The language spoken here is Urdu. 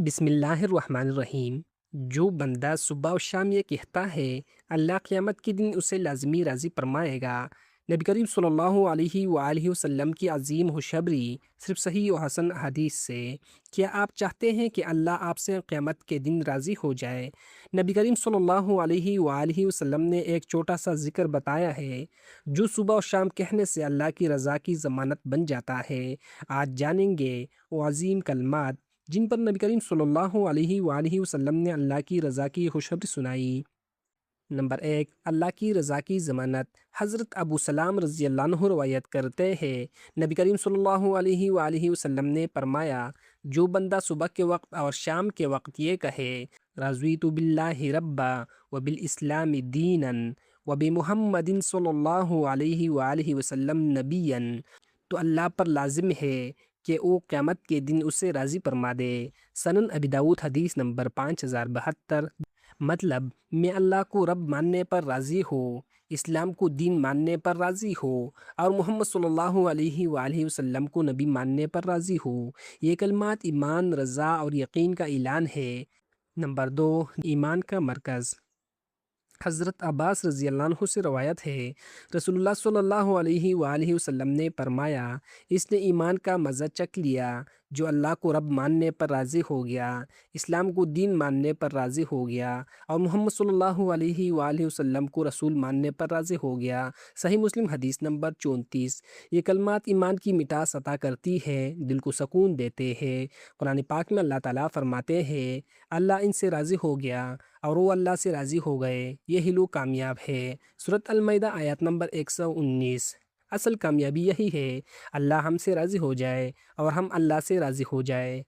بسم اللہ الرحمن الرحیم۔ جو بندہ صبح و شام یہ کہتا ہے اللہ قیامت کے دن اسے لازمی راضی فرمائے گا۔ نبی کریم صلی اللہ علیہ وآلہ وسلم کی عظیم خوشخبری صرف صحیح و حسن حدیث سے۔ کیا آپ چاہتے ہیں کہ اللہ آپ سے قیامت کے دن راضی ہو جائے؟ نبی کریم صلی اللہ علیہ وآلہ وسلم نے ایک چھوٹا سا ذکر بتایا ہے جو صبح و شام کہنے سے اللہ کی رضا کی ضمانت بن جاتا ہے۔ آج جانیں گے وہ عظیم کلمات جن پر نبی کریم صلی اللہ علیہ وآلہ وسلم نے اللہ کی رضا کی خوشخبری سنائی۔ نمبر 1، اللہ کی رضا کی ضمانت۔ حضرت ابو سلام رضی اللہ عنہ روایت کرتے ہیں، نبی کریم صلی اللہ علیہ وآلہ وسلم نے فرمایا، جو بندہ صبح کے وقت اور شام کے وقت یہ کہے رضیت باللہ ربا وبالاسلام دینا وبمحمد صلی اللہ علیہ وآلہ وسلم نبیا، تو اللہ پر لازم ہے کہ وہ قیامت کے دن اسے راضی فرما دے۔ سنن ابی داؤد حدیث نمبر 5072۔ مطلب، میں اللہ کو رب ماننے پر راضی ہو، اسلام کو دین ماننے پر راضی ہو اور محمد صلی اللہ علیہ وآلہ وسلم کو نبی ماننے پر راضی ہو۔ یہ کلمات ایمان، رضا اور یقین کا اعلان ہے۔ نمبر 2، ایمان کا مرکز۔ حضرت عباس رضی اللہ عنہ سے روایت ہے، رسول اللہ صلی اللہ علیہ وآلہ وسلم نے فرمایا، اس نے ایمان کا مزہ چکھ لیا جو اللہ کو رب ماننے پر راضی ہو گیا، اسلام کو دین ماننے پر راضی ہو گیا اور محمد صلی اللہ علیہ وآلہ وسلم کو رسول ماننے پر راضی ہو گیا۔ صحیح مسلم حدیث نمبر 34۔ یہ کلمات ایمان کی مٹاس عطا کرتی ہے، دل کو سکون دیتے ہیں۔ قرآن پاک میں اللہ تعالیٰ فرماتے ہیں، اللہ ان سے راضی ہو گیا اور وہ اللہ سے راضی ہو گئے، یہی لوگ کامیاب ہے۔ سورۃ المائدہ آیت نمبر 119۔ اصل کامیابی یہی ہے، اللہ ہم سے راضی ہو جائے اور ہم اللہ سے راضی ہو جائے۔